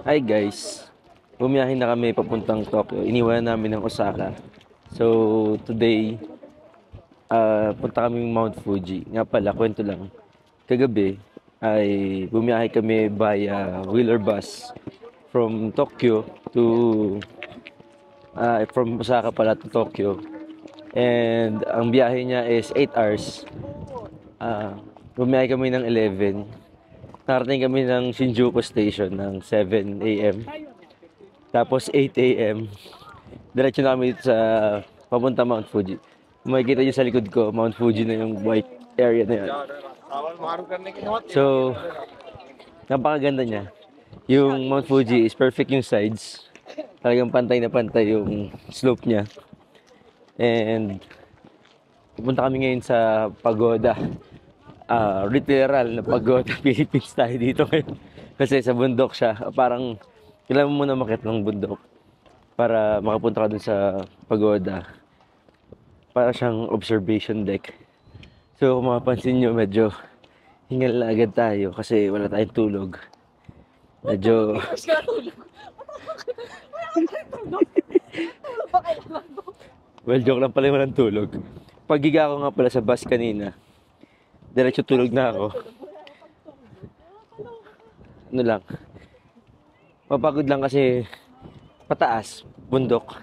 Hi guys, bumiyahin na kami papuntang Tokyo. Iniwan namin ng Osaka. So today, punta kami Mount Fuji. Nga pala, kwento lang. Kagabi ay bumiyahe kami via wheeler bus from Tokyo to from Osaka pala to Tokyo. And ang biyahe niya is 8 hours. Bumiyahe kami ng 11. Narating kami ng Shinjuku Station ng 7 a.m. Tapos 8 a.m. Diretso na kami dito sa papunta Mount Fuji. Kung makikita nyo sa likod ko, Mount Fuji na yung white area na yan. So, napakaganda niya. Yung Mount Fuji is perfect yung sides. Talagang pantay na pantay yung slope niya. And pupunta kami ngayon sa pagoda. Literal na pagoda. Philippines tayo dito ngayon. Kasi sa bundok siya. Parang kailangan mo muna makit ng bundok para makapunta ka dun sa pagoda. Para siyang observation deck. So kung mapapansin nyo, medyo hingal na agad tayo kasi wala tayong tulog. Medyo... Well, joke lang pala yung walang tulog. Paghiga ko nga pala sa bus kanina, diretso tulog na ako. Ano lang. Mapagod lang kasi pataas, bundok.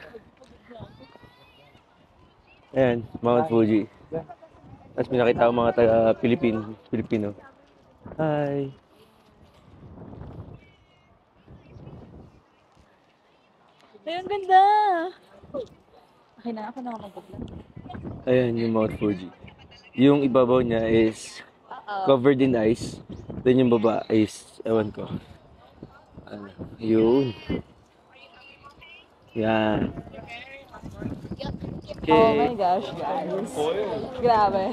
Ayan, Mount Fuji. Tapos may nakita ko mga Pilipino. Hi! Ay, ang ganda! Okay na, ako na mag-vlog. Ayan yung Mount Fuji. Yung ibabaw niya is covered in ice. Then yung baba is, ewan ko. Yun. Yan. Okay. Oh my gosh, guys. Grabe.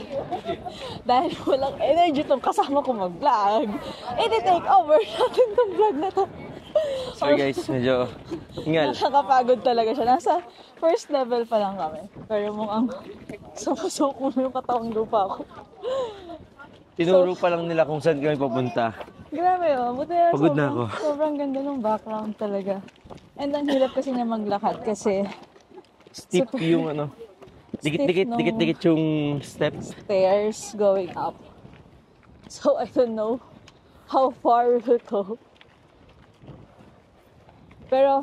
Dahil walang energy tong kasama ko mag-vlog, i-take over natin tong vlog na to. Sorry guys, medyo hingal. Nakakapagod talaga siya. Nasa first level pa lang kami. Pero mukhang sumusuko yung katawang lupa ko. Tinuro pa lang nila kung saan kami papunta. Grabe oh. Buti na Pagod na ako. Sobrang ganda ng background talaga. And ang hirap kasi niya maglakad kasi Steep yung ano. Dikit-dikit yung steps. stairs going up. So I don't know how far we will go. Pero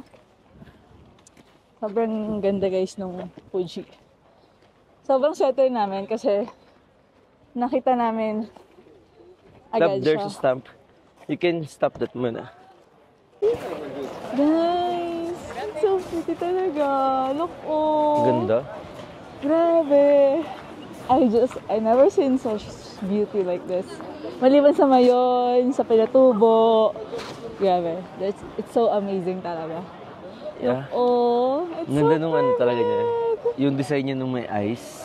sobrang ganda guys nung Fuji. Sobrang swerte namin kasi nakita namin agad There's siya. a stamp. You can stop that muna. Guys, so pretty talaga. Look oh. Ganda. Grabe. I never seen such beauty like this. Maliban sa Mayon, sa Pinatubo. Grabe. It's so amazing talaga. Yeah. Oh, it's Ganda so nung ano talaga niya. perfect. Yung design niya nung may ice.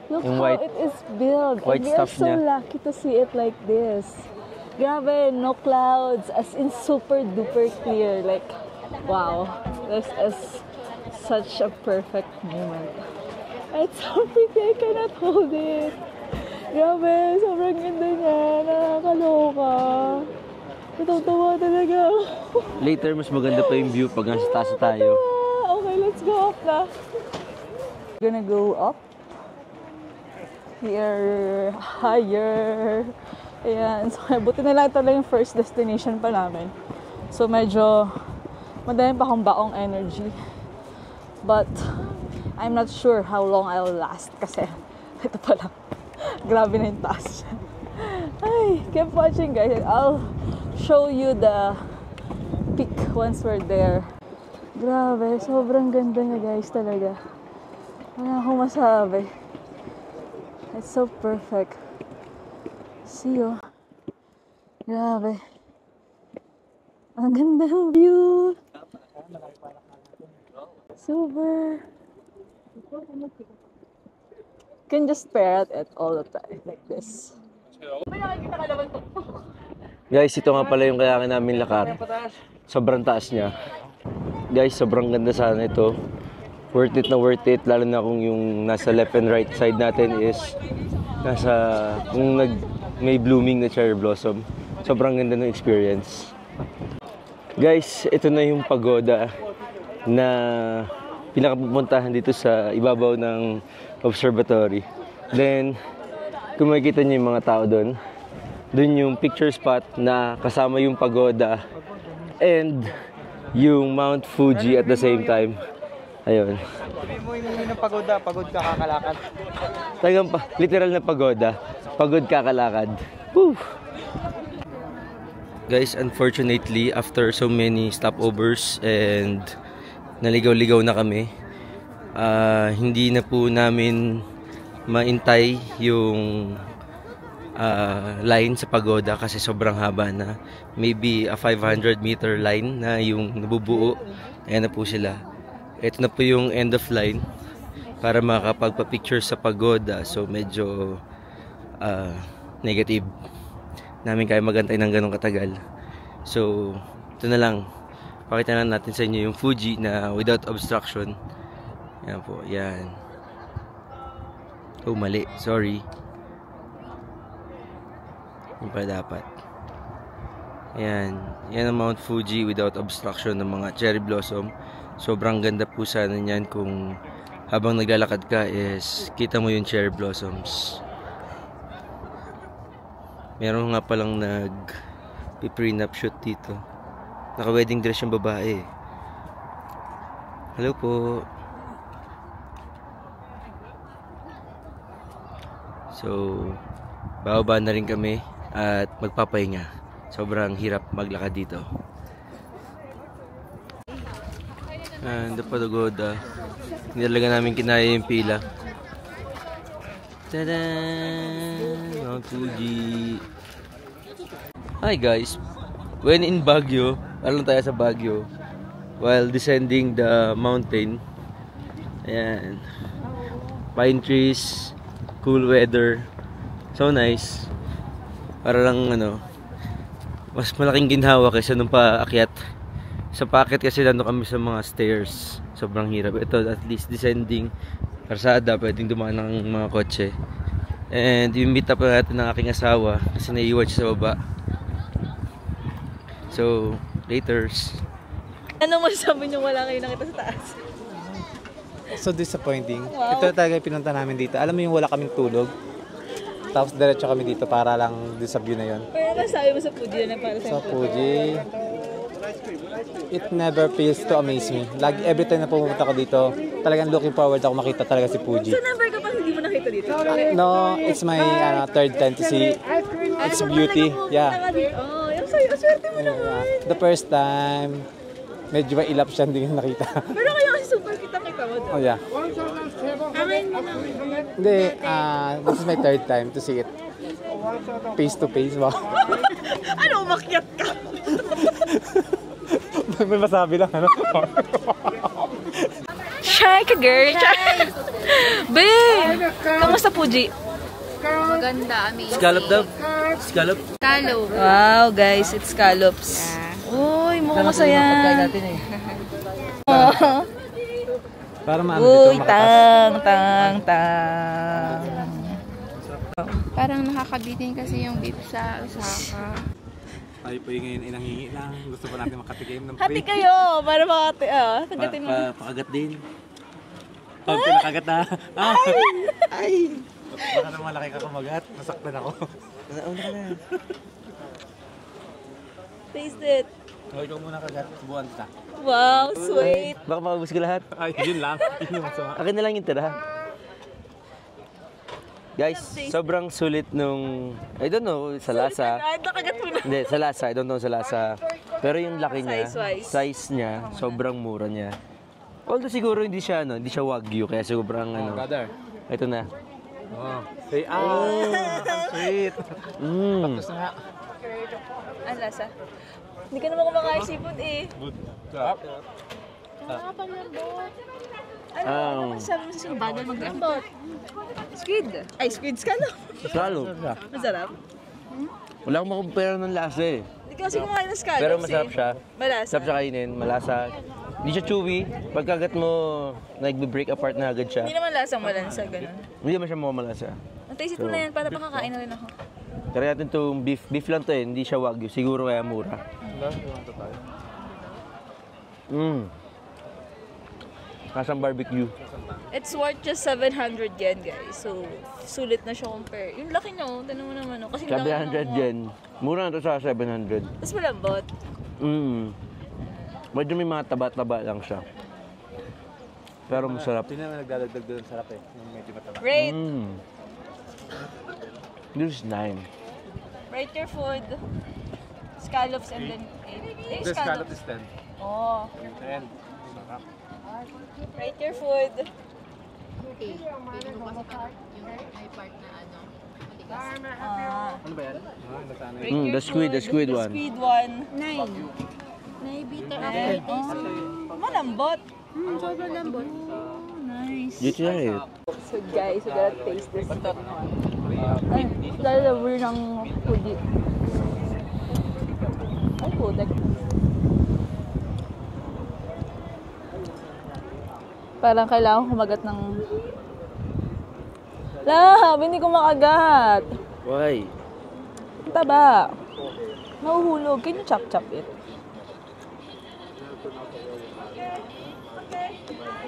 Look Yung how white- it is built. white And we are stuff so niya. lucky to see it like this. Grabe, no clouds. As in super duper clear. Like, wow. This is such a perfect moment. It's so pretty. I cannot hold it. Grabe, sobrang ganda niya. Nakakaloka. Natutuwa talaga ako. Later, mas maganda pa yung view pag nasa taas tayo. Okay, let's go up na. Gonna go up. Here, higher. Ayan. So, buti na lang ito lang yung first destination pa namin. So, medyo madami pa akong baong energy. But, I'm not sure how long I'll last kasi ito pa lang. Grabe na yung taas. Ay, keep watching guys. I'll show you the peak once we're there. Grabe, sobrang ganda niya guys talaga. Wala akong masabi. It's so perfect. See you. Grabe. Ang ganda ng view. Super. Can just stare at it all the time like this. Guys, ito nga pala yung kailangan namin lakad. Sobrang taas niya. Guys, sobrang ganda sana ito. Worth it na worth it. Lalo na kung yung nasa left and right side natin is may blooming na cherry blossom. Sobrang ganda ng experience. Guys, ito na yung pagoda na pinakapupuntahan dito sa ibabaw ng observatory. Then, kung makikita niyo yung mga tao doon, doon yung picture spot na kasama yung pagoda and yung Mount Fuji at the same time. Ayun. Sabihin mo yung pagoda, pagod ka kakalakad. Talagang literal na pagoda. Pagod kakalakad. Woo! Guys, unfortunately, after so many stopovers and naligaw-ligaw na kami, hindi na po namin maintay yung line sa pagoda kasi sobrang haba na. Maybe a 500 meter line na yung nabubuo. Ayan na po sila. Ito na po yung end of line para makapagpa-picture sa pagoda. So medyo negative. Namin kaya magantay ng ganong katagal. So ito na lang. Pakita na natin sa inyo yung Fuji na without obstruction. Yan po. Yan. Oh, mali. Sorry. Yung pa dapat. Ayan. Yan ang Mount Fuji without obstruction ng mga cherry blossom. Sobrang ganda po sana niyan kung habang naglalakad ka is kita mo yung cherry blossoms. Meron nga palang nag-prenup shoot dito. Naka-wedding dress yung babae. Hello po. So, bababa na rin kami at magpapahinga. Sobrang hirap maglakad dito. And the pagoda. Hindi talaga namin kinaya yung pila. Tada! Mount Fuji. Hi guys. When in Baguio, alam tayo sa Baguio, while descending the mountain, ayan, pine trees, cool weather, so nice. Para lang mas malaking ginhawa kaysa nung paakyat. Sa paakyat kasi nandun kami sa mga stairs, sobrang hirap. Ito at least descending karsada, pwedeng dumaan ng mga kotse. And yung meet up natin ng aking asawa kasi naiiwan siya sa baba. So, laters. Ano masasabi niyo wala kayo nakita sa taas? So disappointing. Wow. Ito talaga yung pinunta namin dito. Alam mo yung wala kaming tulog. Tapos diretso kami dito para lang doon sa view na yon. Pero ano masasabi mo sa Fuji na para sa So Fuji, it never fails to amaze me. Every time na pumunta ko dito, talagang looking forward ako makita talaga si Fuji. So never ka pa hindi mo nakita dito? No, it's my third time to see its beauty. Yeah. Oh, yung sa'yo, swerte mo naman. The first time, medyo mailap siya, hindi ko nakita. Pero kayo kasi super kita-kita mo. Oh yeah. Hindi, this is my third time to see it. Face to face, wow. Ano, umakyat ka? May masabi lang, ano? Shy ka, girl! Babe! Kamusta Fuji? Maganda, amazing. Scallop daw. Scallop. Scallop. Wow, guys, it's scallops. Uy, mukhang masaya. Para maano Uy, dito makatas. tang. Parang nakakabitin kasi yung beef sa Osaka. Tayo po yung ngayon inanghingi lang. Gusto pa natin makatikim ng Hati kayo, para makati, tagatin mo. Pakagat din. Pag pinakagat na. Ay! Baka naman malaki ka kumagat. Nasaktan ako. Nauna ka na. Taste it. O, ikaw muna kagat. Subuhan kita. Wow, sweet. Baka maubos ko lahat. Ay, yun lang. Yun yung masama. Akin na lang yung tira. Guys, sobrang sulit nung, I don't know, sa lasa. Ay, nakagat mo na. Hindi, sa lasa. I don't know sa lasa. Pero yung laki niya, Size-wise. size niya, sobrang mura niya. Although siguro hindi siya wagyu, kaya sobrang Brother. Ito na. Oh. Say, sweet. Tapos na nga. Ang lasa. Hindi ka naman kumakain seafood eh. Good. Sarap. Ano masasabi mo sa sino? Bagal maglambot. Squid. Ay, squid scallop. Scallop. Masarap. Wala akong makumpara ng lasa eh. Hindi ka kasi kumain ng scallops Pero masarap siya. Malasa. Masarap siya kainin, malasa. Hindi siya chewy. Pagkagat mo, nag-break apart na agad siya. Hindi naman lasang malansa, ganun. Hindi naman siya malasa. Taste it mo na yan para makakain na rin ako. Try natin itong beef. Beef lang to eh, hindi siya wagyu. Siguro kaya mura. Kasang barbecue. It's worth just 700 yen, guys. So, sulit na siya compare. Yung laki niya, oh. Tanong mo naman, oh. Kasi laki 700 yen. Mura na to sa 700. Tapos malambot. Medyo may mga taba-taba lang siya. Pero masarap. Tingnan mo nagdadagdag doon sarap eh. Yung medyo mataba. Rate! This is 9. Rate your food. Scallops and then 8. The scallop is 10. Oh. 10. Sarap. Rate your food. Feeling ko kasi parang yung may part na ano, matigas. Ano ba yan? Nasana Rate your the squid food. one. The squid one. 9. Bitter aftertaste. Malambot. Sobrang lambot. Nice. You try it. So guys, we gotta taste this. Ay, dahil we're ng foodie. Ay, putek. Parang kailangan kumagat ng... Lab, hindi ko makagat. Why? Ang taba. Mahuhulog. Can you chop it?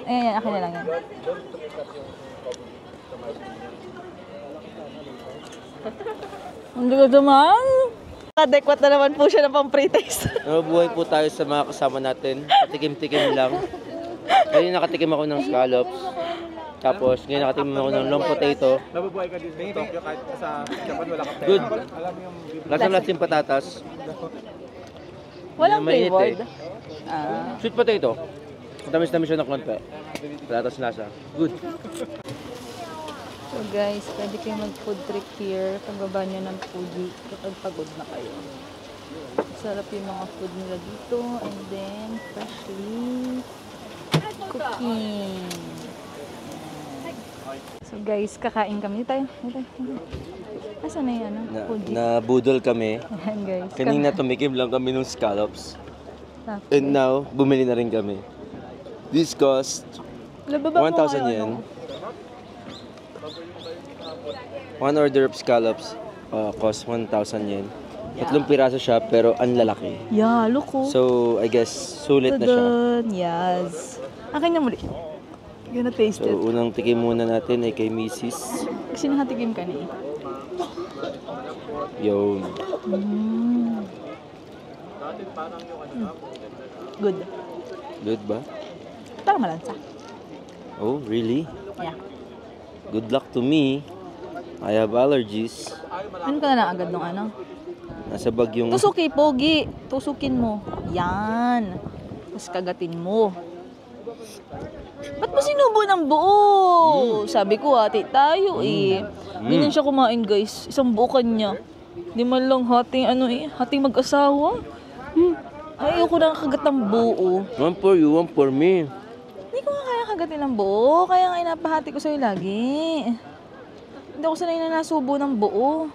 Ayan, akin na lang yan. Hindi ko naman. Adequate na naman po siya ng pang-pre-taste. Nabubuhay po tayo sa mga kasama natin. Patikim-tikim lang. Ngayon nakatikim ako ng scallops. Tapos ngayon nakatikim ako ng long potato. Nabubuhay ka din sa Tokyo kahit sa Japan wala ka pera. Good. Alam mo yung Lasang-lasing patatas. Walang Mainit flavored. eh. Sweet potato. Tamis-tamis siya ng konti. Patatas lasa. Good. So guys, pwede kayo mag-food trip here. Pagbaba nyo ng Fuji kapag pagod na kayo. Sarap yung mga food nila dito. And then, freshly cooking. So guys, kakain kami. Dito tayo. Asan na yan? Fuji. Nabudol kami. Ayan guys. Kanina tumikim lang kami ng scallops. Tapos, And now, bumili na rin kami. This cost lababa mo 1,000 ngayon, yen. ano? One order of scallops cost 1,000 yen. Tatlong piraso siya pero ang lalaki. Yeah, look oh. So, I guess sulit na siya. Tadaan! Yes. Akin na muli. Gonna taste So, it. unang tikim muna natin ay kay Mrs. Kasi nakatikim ka na eh. Yun. Good. Good ba? Parang malansa. Oh, really? Yeah. Good luck to me. I have allergies. Ano ka na lang agad nung ano? Nasa bag yung... Tusuki, pogi. Tusukin mo. Yan. Tapos kagatin mo. Ba't mo sinubo ng buo? Sabi ko, hati tayo eh. Ganyan siya kumain guys. Isang buo kanya. Di man lang hating hating mag-asawa. Ayoko na kagat ng buo. One for you, one for me. Hindi ko nga kaya kagatin ng buo. Kaya nga inapahati ko sa'yo lagi. Hindi ako sanay na nasubo ng buo.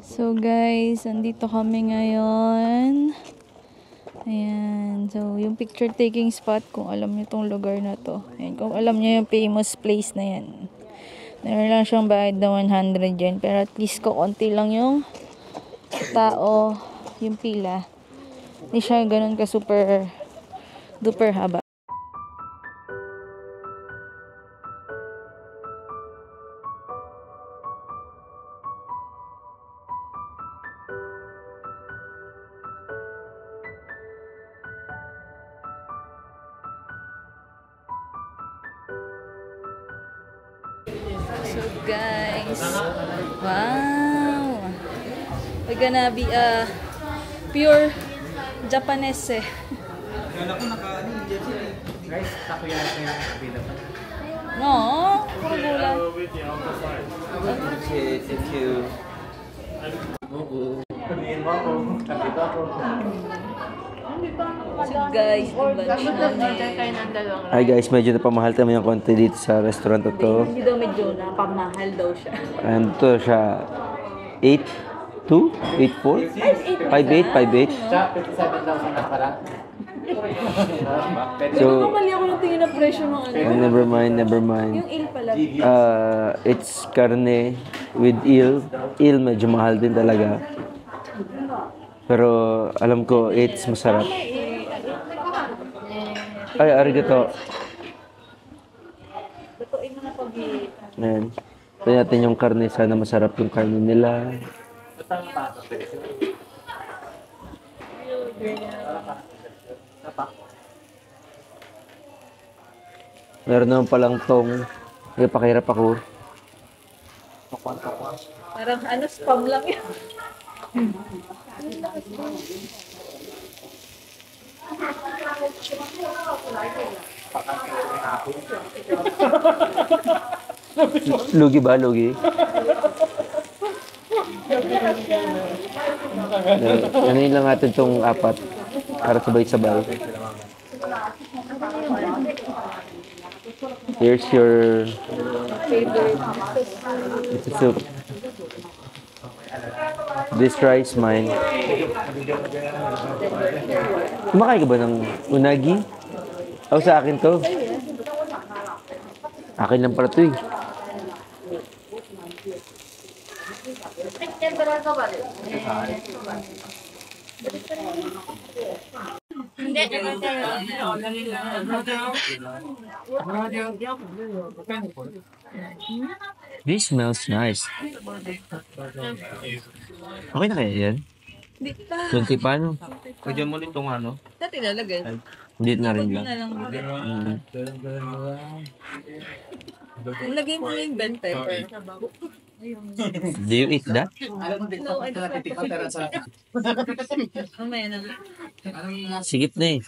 So guys, andito kami ngayon. Ayan. So, yung picture taking spot, kung alam niyo tong lugar na to. Ayan, kung alam niyo yung famous place na yan. Meron lang siyang bayad na 100 yen. Pero at least konti lang yung tao, yung pila. Hindi siya ganun ka super duper haba. So guys, wow, we're gonna be a pure Japanese. guys, takoyaki yung available. No, puro gulay. Okay, thank you. So guys, lunch namin. Hi guys, medyo napamahal kami yung konti dito sa restaurant na to. Hindi daw medyo napamahal daw siya. And to siya 8'2"? 8'4"? 5'8"? 5'8"? Sa 57,000 na pala. So, Mali ako ng tingin na presyo ng ano. never mind, never mind. Yung il pala. It's carne with eel. Eel medyo mahal din talaga. Pero alam ko, it's masarap. Ay, arigato. Lutuin mo na pagi. Ayan. Ito natin yung karne. Sana masarap yung karne nila. Meron naman palang tong. Pakihirap ako. Parang ano, spam lang yun. Lugi ba? Lugi? Ano yun lang natin itong apat para sabay-sabay. Here's your it's a soup. This rice mine. Kumakain ka ba ng unagi? O sa akin to. Akin lang pala to eh. This smells nice. Okay na kaya yan? Hindi pa. Kunti pa, no? Pwede mo ulit itong ano? Dati lalagay. Hindi na rin lang. Na lang. Mm. Lagay mo yung bell pepper. Do you eat that? No, I don't. Mamaya na. Sigit na eh.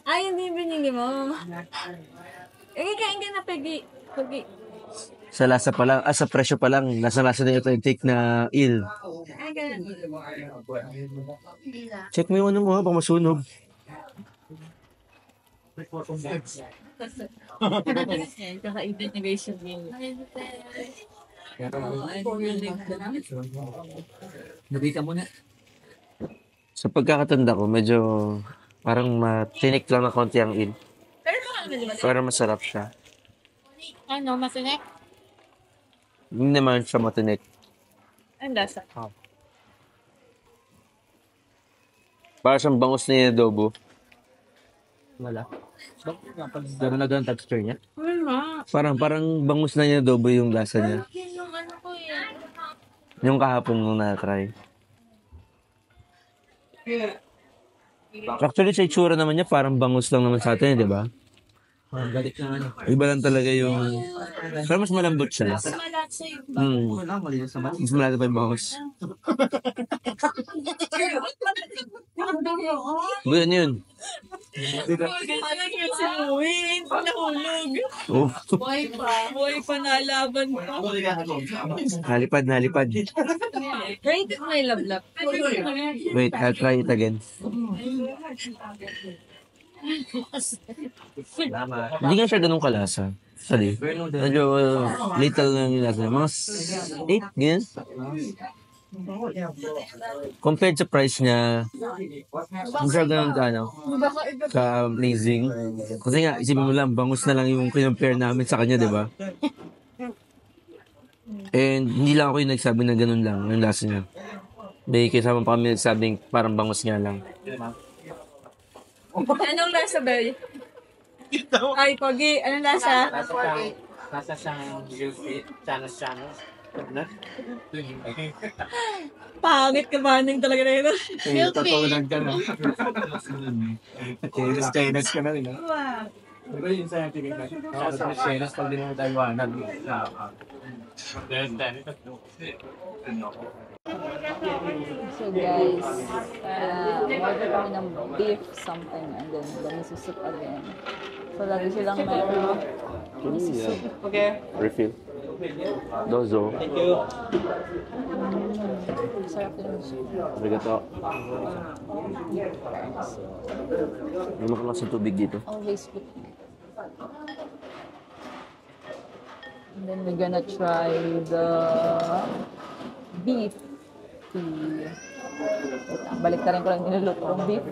Ay, hindi binili mo. Kain ka na, Peggy. Peggy. Sa lasa pa lang, sa presyo pa lang, lasa-lasa na ito yung take na il. Ay, ganun. Check mo yung ano mo, baka masunog. Kaka-edit na guys yung game. Nabita mo na. Sa pagkakatanda ko, medyo parang matinik lang na konti ang il. Pero baka naman diba? Pero masarap siya. Ano, masinek? Hindi naman siya matinik. Ang lasa. Para siyang bangus na yung adobo. Wala. Gano'n na gano'n texture niya? Wala. Parang bangus na yung adobo yung lasa niya. Yun yung ano ko eh. Yung kahapon nung na-try. Actually, sa itsura naman niya, parang bangus lang naman sa atin, di ba? Galit na ano. Iba lang talaga yung... Pero mas malambot siya. Malasa yung Wala, malinis naman. Mas malasa pa yung bangus. Buyan yun. Parang yun si Muin. Nahulog. Oh. Buhay pa. Buhay pa nalaban pa. Nalipad. Rated my love. Wait, I'll try it again. Hindi nga siya ganun kalasa. Sorry. Medyo little lang yung lasa. Mga 8, ganyan. Compared sa price niya, hindi siya ganun ka-amazing. Kasi nga, isipin mo lang, bangus na lang yung kinumpare namin sa kanya, di ba? And hindi lang ako yung nagsabi na ganun lang, yung lasa niya. May kasama pa kami nagsabing parang bangus nga lang. Anong lasa, Bel? Ay, Pogi. Anong lasa? Nasa siyang guilty. Chanos. Pangit ka manning talaga na yun. Tatulan ka na. Chinas ka na rin. Pero yun sa ating tingin ka. Chinas pag din mo Taiwanan. So guys, order kami ng beef something and then the miso soup again. So lagi silang meron miso soup. Okay. Refill. Dozo. Thank you. Sarap din yung soup. Arigato. May mga klaseng tubig dito. Always put. And then we're gonna try the beef tea. Wait lang. Balik na rin ko lang niluluto ng beef.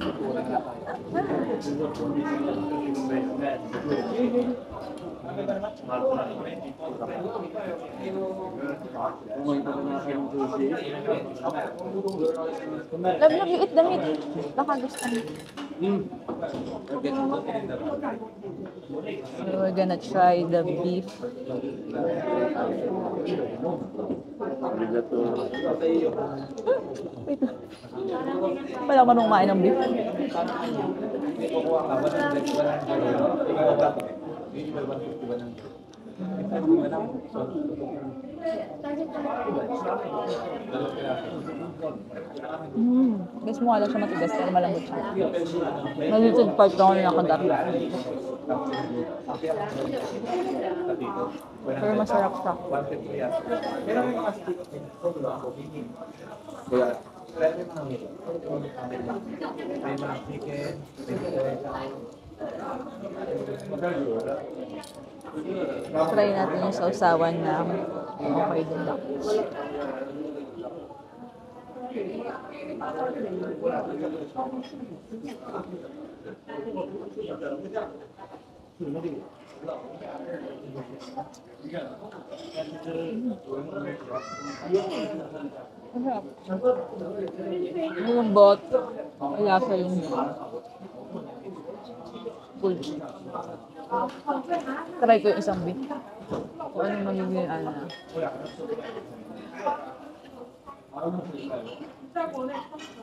Love, you eat the meat. Baka gusto mo. So we're gonna try the beef. Wait lang. Wala man kumain ng beef. Guys, mukha lang siya matigas pero malambot siya. Malited part lang ako nakagat. Pero masarap siya. Try natin yung sausawan na okay din lang. Yung bot, wala sa yung full. Try ko yung isang beef. Kung ano magiging ano na.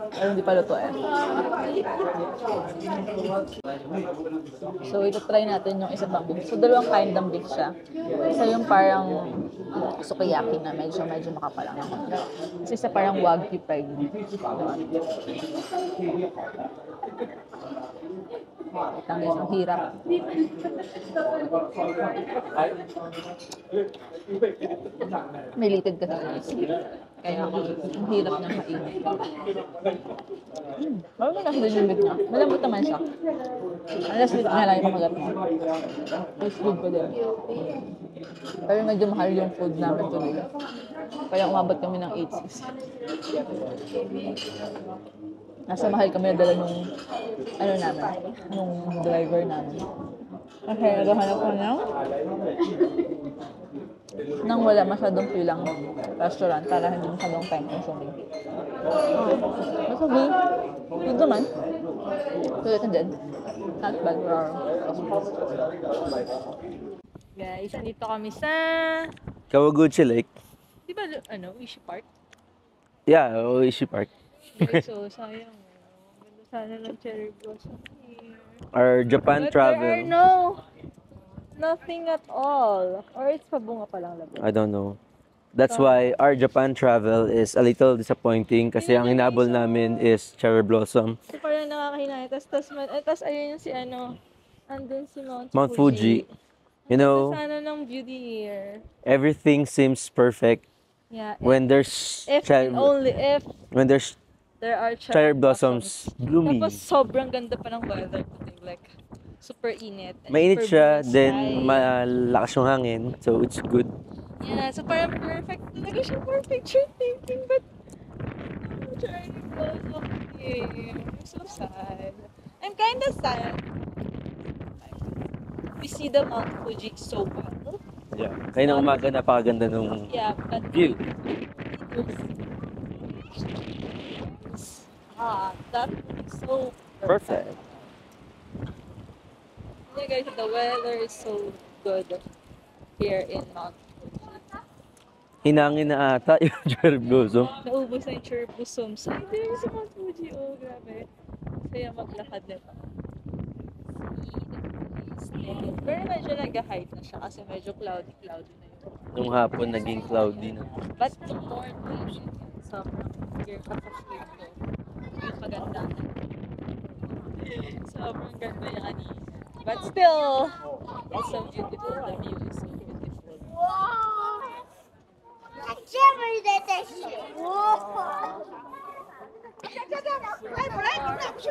Pero hindi pa luto eh. So, ito try natin yung isa pang beef. So, dalawang kind ng beef siya. Isa yung parang sukiyaki na medyo makapal lang. Kasi isa parang wagyu fried beef. Ang guys, ang hirap. May litid kasi guys. Kaya ang hirap niyang kainin. Bago mo lang din yung meat niya. Malambot naman siya. Unless dito nga lang yung kamagat mo. It's good pa din. Pero medyo mahal yung food namin today. Kaya umabot kami ng 8.6. Nasa mahal kami na dala nung ano namin, nung driver namin. Kasi naghahanap ko nang wala masyadong pilang restaurant para hindi masyadong time consuming. Basta good. Good naman. Good and dead. Not bad for our guys, andito kami sa Kawaguchi Lake. di ba Uishi Park? Yeah, Oishi Park. So sayang. Ganda sana ng cherry blossom here. Our Japan But travel. there are nothing at all. Or it's pabunga pa lang labi. I don't know. That's why our Japan travel is a little disappointing kasi ang inabol namin is cherry blossom. So parang nakakahinay. Tapos ayun yung si andun si Mount Fuji. You know, Sana ng beauty here. everything seems perfect Yeah. when there's If and only if when there's there are cherry blossoms blooming. Tapos sobrang ganda pa ng weather today. Like, super init. And Mainit super siya, blue sky. then malakas yung hangin, so it's good. Yeah, so parang perfect. Talaga siya for picture taking, but no cherry blossom here. I'm so sad. I'm kind of sad. We see the Mount Fuji so well. Yeah. Kaya na umaga napakaganda nung Yeah, but view. that is so Perfect. Yeah, guys, the weather is so good here in Mount Fuji. Hinangin na ata yung cherry blossom. Naubos na yung cherry blossoms. Ay, there sa Mount Fuji. Oh, grabe. Saya maglakad nito. Pero medyo nag-height na siya kasi medyo cloudy na yun. Nung hapon naging cloudy na. But the morning, sobrang clear pa sa clear ko. Yung kagandahan. Sobrang ganda niya kanina. But still, it's so beautiful. The view is so beautiful.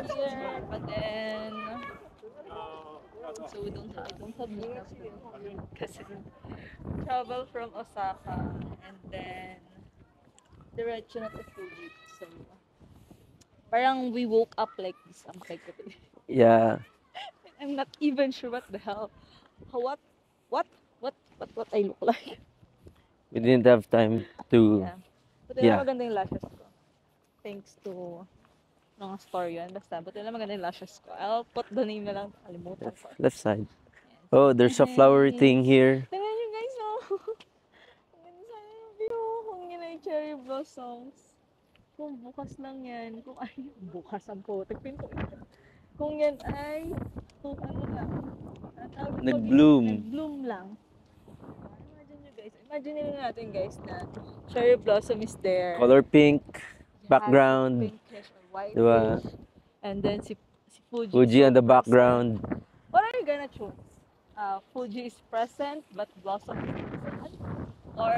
Here, but then, so we don't have enough kasi travel from Osaka and then diretso na to Fuji. So Parang we woke up like this. I'm like, Yeah. I'm not even sure what the hell. What? What? What I look like? We didn't have time to... Yeah. Buti Yeah. na maganda yung lashes ko. Thanks to mga story yun. Basta, buti na maganda yung lashes ko. I'll put the name na lang. Kalimutan ko. Left side. Oh, there's a flower thing here. Tingnan nyo guys, oh. Ang ganda sana yung view. Kung yun ay cherry blossoms. Kung bukas lang yan. Kung ay, bukas ang po. Tagpinto. Kung yan ay, kung ano lang. Ang tawag dito, Nag-bloom. Nag-bloom lang. Imagine nyo guys. Imagine nyo natin guys na cherry blossom is there. Color pink. Has Background. pinkish or whitish. Diba? And then si Fuji. Fuji on the background. What are you gonna choose? Fuji is present but Blossom is absent? Or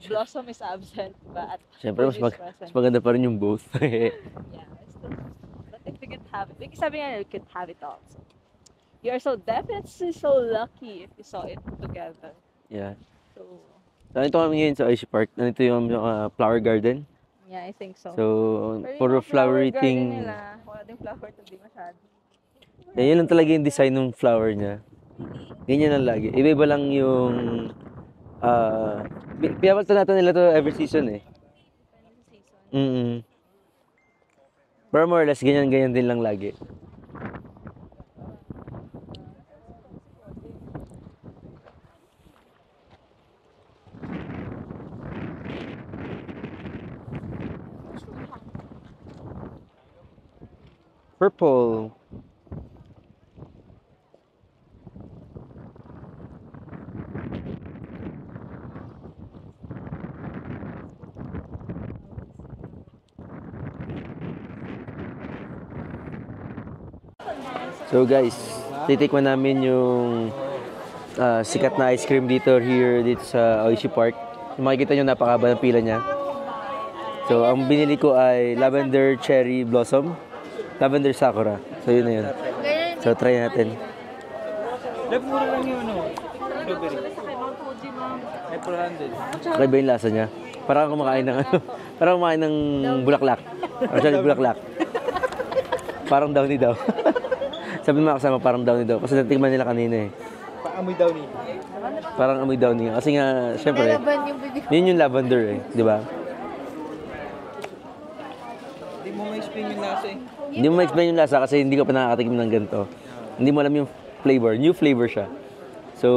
Blossom is absent but Siyempre, Fuji is present? mas maganda pa rin yung both. Yeah, I still but if we could have it, like sabi nga, we could have it all. So, you are so definitely so lucky if you saw it together. Yeah. So, Nandito kami ngayon sa Aishi Park. Nandito yung flower garden. yeah, I think so. So, Pero puro yung flower flowery garden thing. nila, wala din flower to di masyado. Yan lang talaga yung design ng flower niya. Ganyan lang lagi. Iba-iba lang yung... pinapalitan natin nila to every season eh. Mm-mm. Pero more or less, ganyan-ganyan din lang lagi. Purple. So guys, titikman namin yung sikat na ice cream dito sa Oishi Park. So, makikita nyo napakaba ng pila niya. So ang binili ko ay lavender cherry blossom, lavender sakura. So yun na yun. So try natin. Mura lang yung strawberry. May 400. Try ba yung lasa niya? Parang kumakain ng parang kumakain ng bulaklak. Actually bulaklak. Parang downy daw. Sabi ng mga kasama, parang downy daw. Kasi natikman nila kanina eh. Paamoy daw ni. Parang amoy downy. Kasi nga, syempre, yun yung lavender eh. Di ba? Hindi mo ma-explain yung lasa eh. Hindi mo ma-explain yung lasa kasi hindi ko pa nakakatikim ng ganito. Hindi mo alam yung flavor. New flavor siya. So,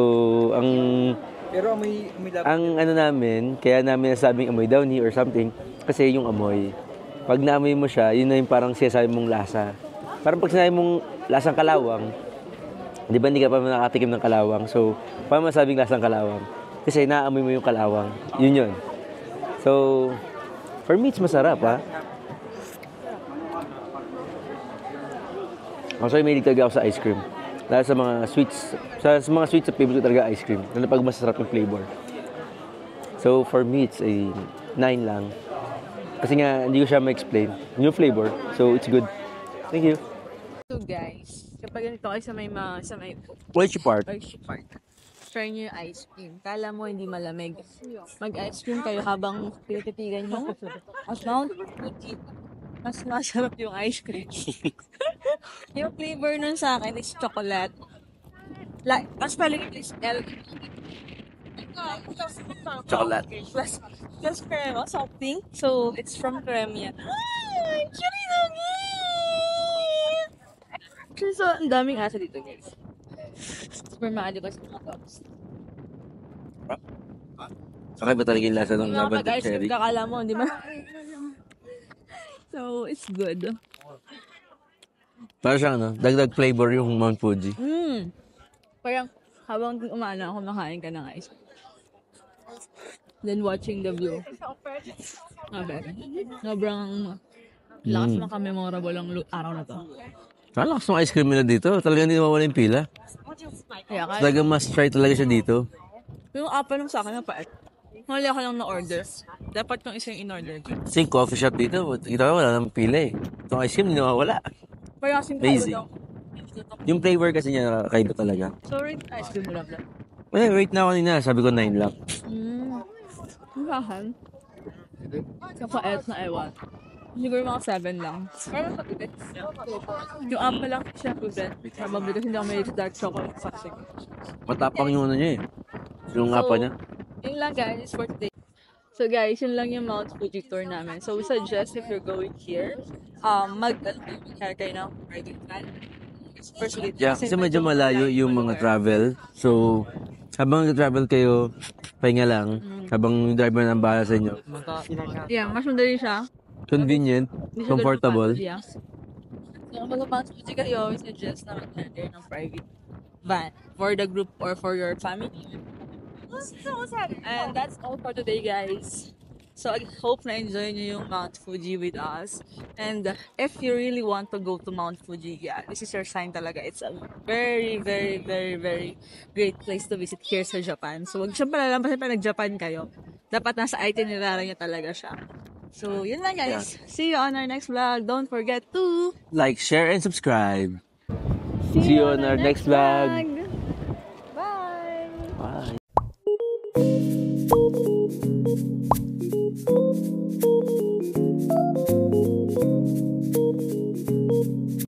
Pero amoy lasa. ang ano namin, kaya namin nasabing amoy downy or something, kasi yung amoy. Pag naamoy mo siya, yun na yung parang sinasabi mong lasa. Parang pag sinabi mong lasang kalawang, di ba hindi ka pa nakatikim ng kalawang? So, paano masabing lasang kalawang? Kasi naamoy mo yung kalawang. Yun yun. So, for me, it's masarap, ha? Actually, may talaga ako sa ice cream. Dahil sa mga sweets, sa mga sweets, sa favorite ko talaga ice cream. Lalo pag masarap yung flavor. So, for me, it's a 9 lang. Kasi nga, hindi ko siya ma-explain. New flavor. So, it's good. Thank you. So guys, kapag ganito kayo sa may Oishi Park. Oishi Park, try nyo yung ice cream. Kala mo hindi malamig. Mag-ice cream kayo habang pinititigan nyo. Mas masarap yung ice cream. Yung flavor nun sa akin is chocolate. As spelling is L. Chocolate. Plus crema, something. So, it's from Cremia. Actually, so, ang daming asa dito, guys. Super maali ko sa mga dogs. Sakay ba talaga yung lasa ng lavender Mag-ice cream cherry? ka, kala mo, hindi man. So, it's good. Parang siyang dagdag flavor yung Mount Fuji. Parang, habang umana ako, makain ka ng ice cream. Then watching the view. Sobrang lakas maka-memorable ang araw na to. Ang lakas ng ice cream nila dito. Talagang hindi nawawala yung pila. Kaya Talagang must try talaga siya dito. yung apple lang sa akin na paet. Huli ako lang na-order. Dapat yung isa yung in-order ko. Kasi yung coffee shop dito, kita ko wala namang pila eh. Itong ice cream, hindi nawawala. Parang kasing Amazing. daw. Yung flavor kasi niya nakakaiba talaga. So, rate ice cream mo lang. Well, wait na ako kanina. Sabi ko 9 lang. Ang kahan. Kapaet na ewan. Siguro mga 7 lang. Pero mabilis. Yung app pa lang siya proven. Mabilis hindi ako may dark chocolate kasi. Matapang yung ano niya eh. Yung apa niya. Yun lang guys for today. So guys, yun lang yung Mount Fuji tour namin. So we suggest if you're going here, mag-hire kayo ng private van. Especially Yeah, kasi medyo malayo yung mga travel. So, habang nag-travel kayo, pahinga lang. Habang yung driver na bahala sa inyo. Yeah, mas madali siya. Convenient, Hindi siya comfortable. ganun pa- Yeah. So, kapag Mount Fuji kayo, we suggest na mag-hire ng private van for the group or for your family. And that's all for today, guys. So I hope na enjoy nyo yung Mount Fuji with us. And if you really want to go to Mount Fuji, yeah, this is your sign talaga. It's a very, very, very, very great place to visit here sa Japan. So wag siyang palalampasin pa nag-Japan kayo. Dapat nasa itinerary niya talaga siya. So yun lang guys. See you on our next vlog. Don't forget to Like, share, and subscribe. See you on our next vlog. Bye! Bye.